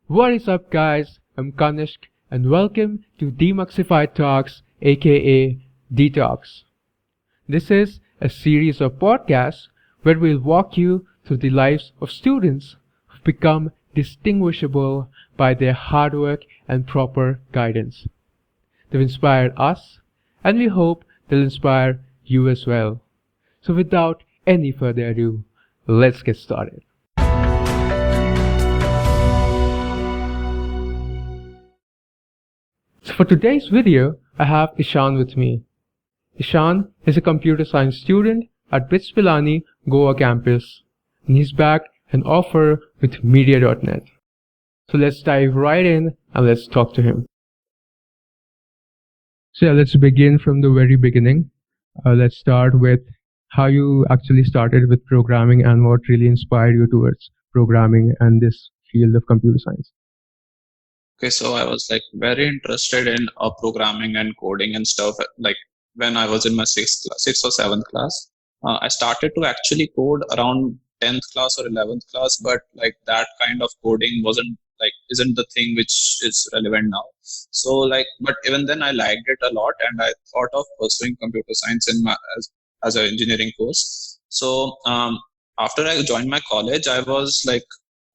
What is up, guys? I'm Kanishk, and welcome to Demuxified Talks, aka Detox. This is a series of podcasts where we'll walk you through the lives of students who've become distinguishable by their hard work and proper guidance. They've inspired us, and we hope they'll inspire you as well. So, without any further ado, let's get started. So for today's video, I have Ishan with me. Ishan is a computer science student at BITS Pilani, Goa campus, and he's back an offer with Media.net. So let's dive right in and let's talk to him. So let's begin from the very beginning. Let's start with how you actually started with programming and what really inspired you towards programming and this field of computer science. Okay, so I was very interested in programming and coding and stuff. When I was in my sixth or seventh class, I started to actually code around 10th class or 11th class, but that kind of coding isn't the thing which is relevant now. So but even then I liked it a lot, and I thought of pursuing computer science in as an engineering course. So after I joined my college, I was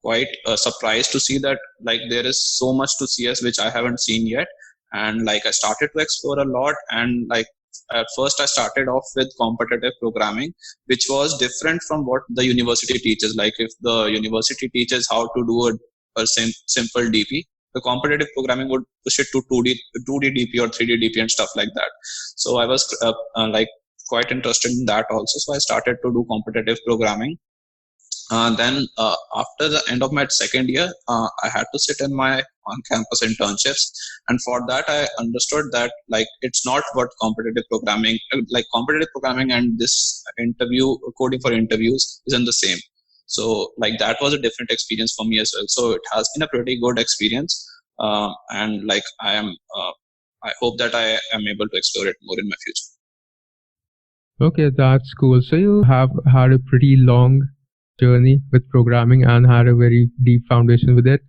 quite surprised to see that there is so much to CS which I haven't seen yet, and I started to explore a lot. And at first I started off with competitive programming, which was different from what the university teaches. If the university teaches how to do a simple DP, the competitive programming would push it to 2D DP or 3D DP and stuff like that. So I was quite interested in that also, so I started to do competitive programming. Then after the end of my second year, I had to sit in my on-campus internships, and for that I understood that it's not what competitive programming and this coding for interviews isn't the same. So that was a different experience for me as well. So it has been a pretty good experience, and I hope that I am able to explore it more in my future. Okay, that's cool. So you have had a pretty long journey with programming and had a very deep foundation with it.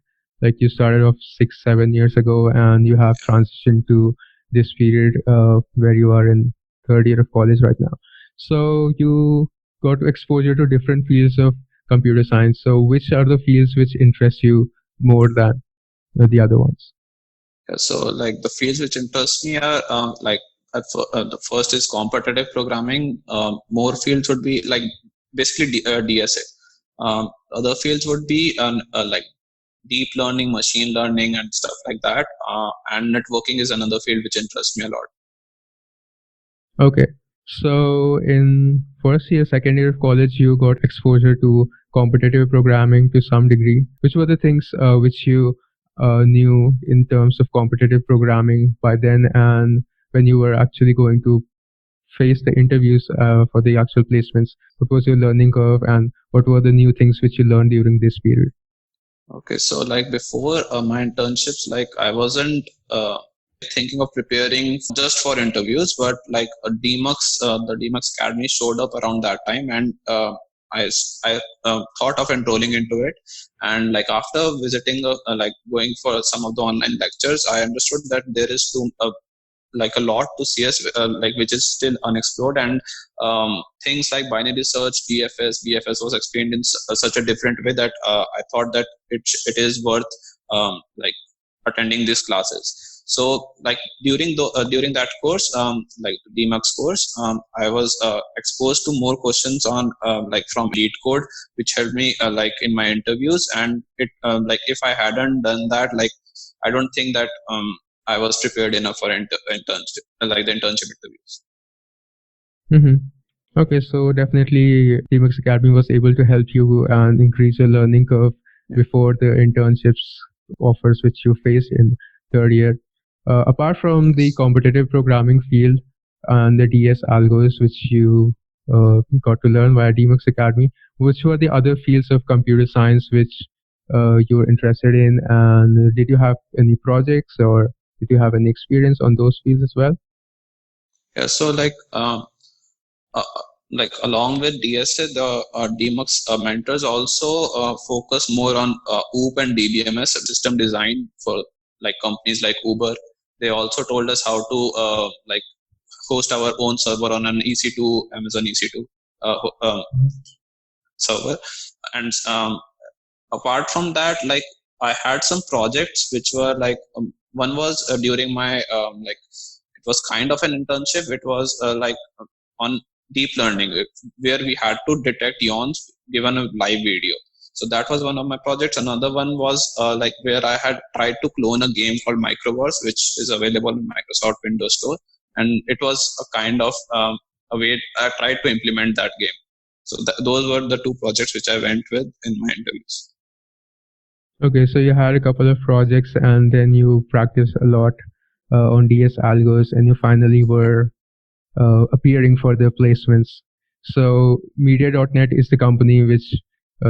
You started off 6-7 years ago, and you have transitioned to this period where you are in third year of college right now. So you got exposure to different fields of computer science. So which are the fields which interest you more than the other ones? Yeah, so the fields which interest me are the first is competitive programming. More fields would be basically DSA. Other fields would be deep learning, machine learning, and stuff like that. And networking is another field which interests me a lot. Okay, so in first year, second year of college, you got exposure to competitive programming to some degree. Which were the things which you knew in terms of competitive programming by then, and when you were actually going to face the interviews for the actual placements? What was your learning curve, and what were the new things which you learned during this period? Okay, so before my internships, I wasn't thinking of preparing just for interviews, but the DMux Academy showed up around that time, and I thought of enrolling into it. And after visiting going for some of the online lectures, I understood that there is a lot to CS, which is still unexplored, and things like binary search, BFS was explained in such a different way that I thought that it is worth attending these classes. So during that course, DMux course, I was exposed to more questions on from LeetCode, which helped me in my interviews. And it if I hadn't done that, I don't think that I was prepared enough for internship, the internship interviews. Mm-hmm. Okay, so definitely DMux Academy was able to help you and increase your learning curve before the internships offers which you faced in third year. Apart from the competitive programming field and the DS algos which you got to learn via DMux Academy, which were the other fields of computer science which you were interested in, and did you have any projects or did you have any experience on those fields as well? Yeah, so like along with DSA, the DMUX mentors also focus more on OOP and DBMS system design for like companies like Uber. They also told us how to like host our own server on an EC2, Amazon EC2 server. And apart from that, like I had some projects which were like one was during my like it was kind of an internship. It was on deep learning where we had to detect yawns given a live video. So that was one of my projects. Another one was like where I had tried to clone a game called Microverse, which is available in Microsoft Windows Store, and it was a kind of a way I tried to implement that game. So those were the two projects which I went with in my interviews. Okay, so you had a couple of projects and then you practiced a lot on DS algos and you finally were appearing for the placements. So Media.net is the company which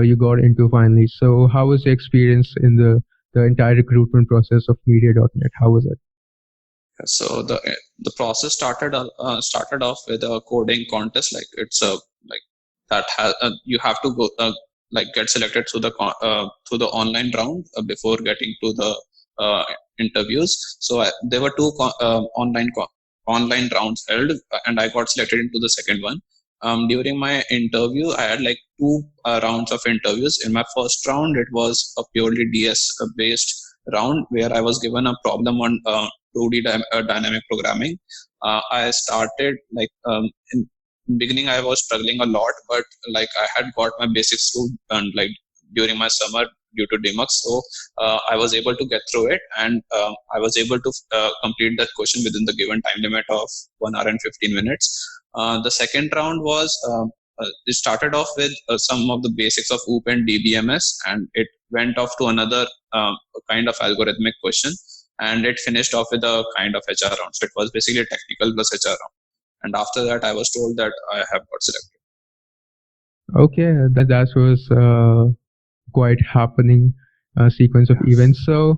you got into finally. So how was the experience in the entire recruitment process of Media.net? How was it? So the process started off with a coding contest. Like it's a like that has you have to go like get selected through the online round before getting to the interviews. So there were two online rounds held, and I got selected into the second one. During my interview, I had like two rounds of interviews. In my first round, it was a purely DS based round where I was given a problem on 2D dynamic programming. I started like in beginning I was struggling a lot, but like I had got my basics to done like during my summer due to DMUX. So I was able to get through it, and I was able to complete that question within the given time limit of 1 hour and 15 minutes. The second round was it started off with some of the basics of OOP and DBMS, and it went off to another kind of algorithmic question, and it finished off with a kind of HR round. So it was basically a technical plus HR round. And after that, I was told that I have got selected. Okay, that was quite happening sequence of events. So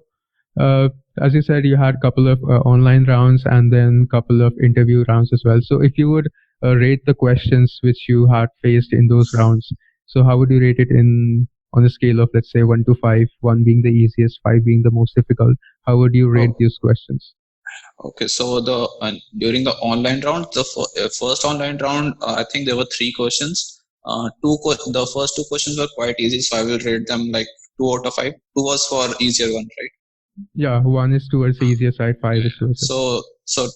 as you said, you had a couple of online rounds and then couple of interview rounds as well. So if you would rate the questions which you had faced in those rounds, so how would you rate it in on a scale of, let's say, 1 to 5, 1 being the easiest, 5 being the most difficult? How would you rate these questions? Okay, so during the online round, the first online round, I think there were 3 questions. The first 2 questions were quite easy, so I will rate them like 2 out of 5. 2 was for easier one, right? Yeah, 1 is towards the easier side, 5 is towards So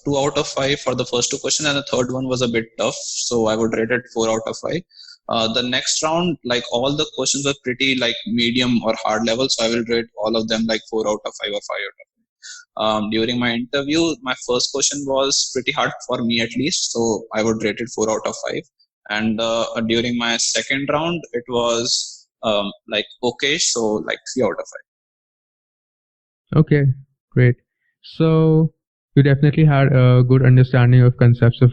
2 out of 5 for the first 2 questions, and the third one was a bit tough, so I would rate it 4 out of 5. The next round, like all the questions were pretty like medium or hard level, so I will rate all of them like 4 out of 5 or 5 out of 5. During my interview, my first question was pretty hard for me at least, so I would rate it 4 out of 5. And during my second round, it was like okay, so like 3 out of 5. Okay, great. So you definitely had a good understanding of concepts of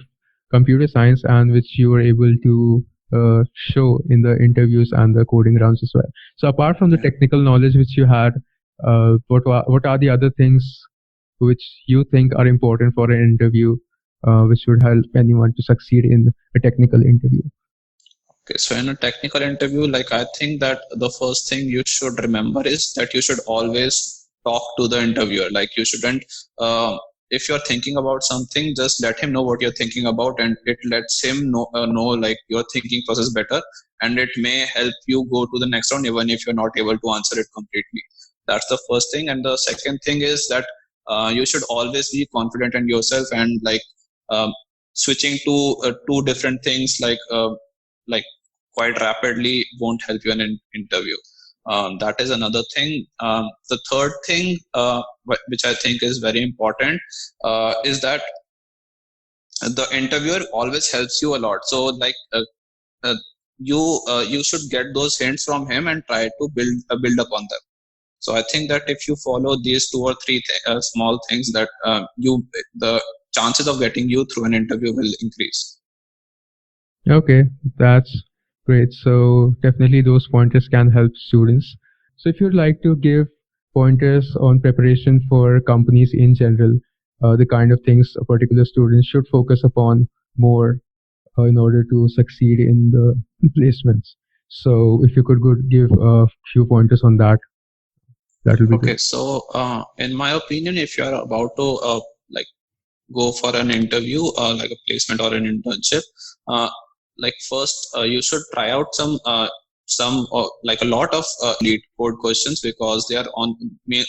computer science, and which you were able to show in the interviews and the coding rounds as well. So apart from the technical knowledge which you had, what are the other things which you think are important for an interview, which would help anyone to succeed in a technical interview? Okay, so in a technical interview, like I think that the first thing you should remember is that you should always talk to the interviewer. Like you shouldn't, if you're thinking about something, just let him know what you're thinking about, and it lets him know like your thinking process better, and it may help you go to the next round even if you're not able to answer it completely. That's the first thing. And the second thing is that you should always be confident in yourself, and like switching to two different things like quite rapidly won't help you in an interview. That is another thing. The third thing, which I think is very important, is that the interviewer always helps you a lot. So like you should get those hints from him and try to build upon them. So I think that if you follow these 2 or 3 small things, that the chances of getting you through an interview will increase. Okay, that's great. So definitely those pointers can help students. So if you'd like to give pointers on preparation for companies in general, the kind of things a particular student should focus upon more in order to succeed in the placements. So if you could give a few pointers on that, that will be Okay, great. so in my opinion, if you are about to like go for an interview, like a placement or an internship, uh, like first you should try out some like a lot of lead code questions, because they are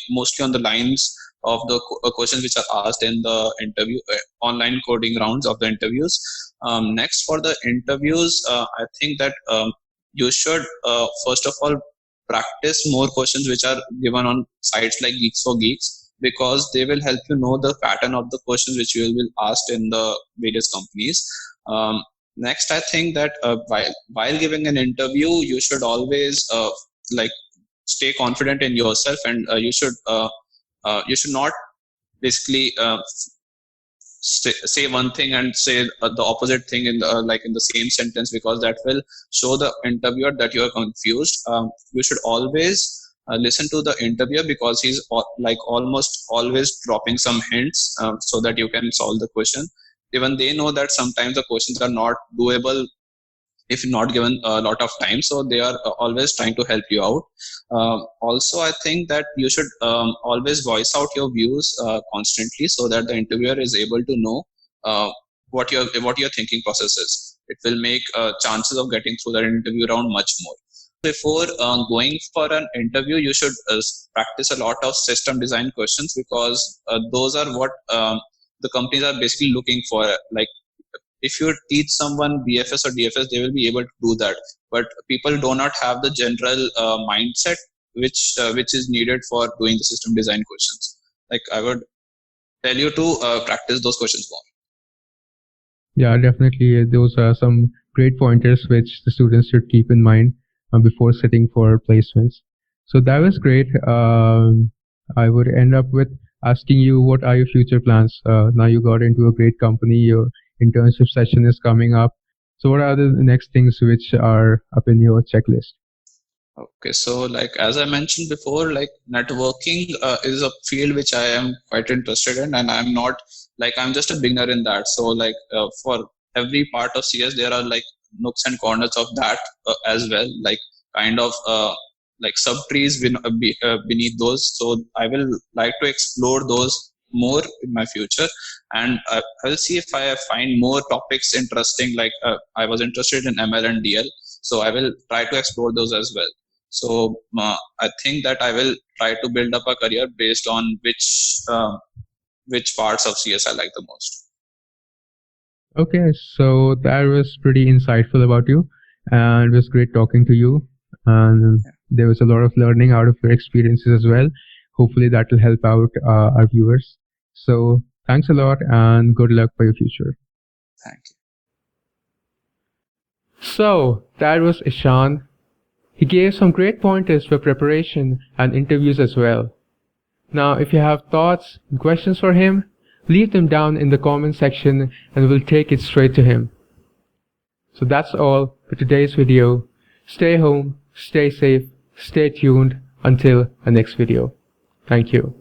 mostly on the lines of the questions which are asked in the interview online coding rounds of the interviews. Next, for the interviews, I think that you should first of all practice more questions which are given on sites like Geeks for Geeks, because they will help you know the pattern of the questions which you will be asked in the various companies. Next, I think that while giving an interview, you should always like stay confident in yourself, and you should not basically say one thing and say the opposite thing in the, like in the same sentence, because that will show the interviewer that you are confused. You should always listen to the interviewer, because he's like almost always dropping some hints, so that you can solve the question. Even they know that sometimes the questions are not doable if not given a lot of time, so they are always trying to help you out. Also, I think that you should always voice out your views constantly, so that the interviewer is able to know uh, what your thinking process is. It will make chances of getting through that interview round much more. Before going for an interview, you should practice a lot of system design questions, because those are what the companies are basically looking for. Like, if you teach someone BFS or DFS, they will be able to do that. But people do not have the general mindset which is needed for doing the system design questions. Like, I would tell you to practice those questions more. Yeah, definitely. Those are some great pointers which the students should keep in mind before sitting for placements. So that was great. I would end up with asking you, what are your future plans? Now you got into a great company, your internship session is coming up. So what are the next things which are up in your checklist? Okay, so like as I mentioned before, like networking is a field which I am quite interested in, and I'm not like I'm just a beginner in that. So like for every part of CS, there are like nooks and corners of that as well, like kind of like sub trees beneath those. So I will like to explore those more in my future, and I'll see if I find more topics interesting. Like I was interested in ML and DL, so I will try to explore those as well. So I think that I will try to build up a career based on which parts of CS I like the most. Okay, so that was pretty insightful about you, and it was great talking to you. And there was a lot of learning out of your experiences as well. Hopefully, that will help out our viewers. So, thanks a lot, and good luck for your future. Thank you. So, that was Ishan. He gave some great pointers for preparation and interviews as well. Now, if you have thoughts and questions for him, leave them down in the comment section and we'll take it straight to him. So that's all for today's video. Stay home, stay safe, stay tuned until the next video. Thank you.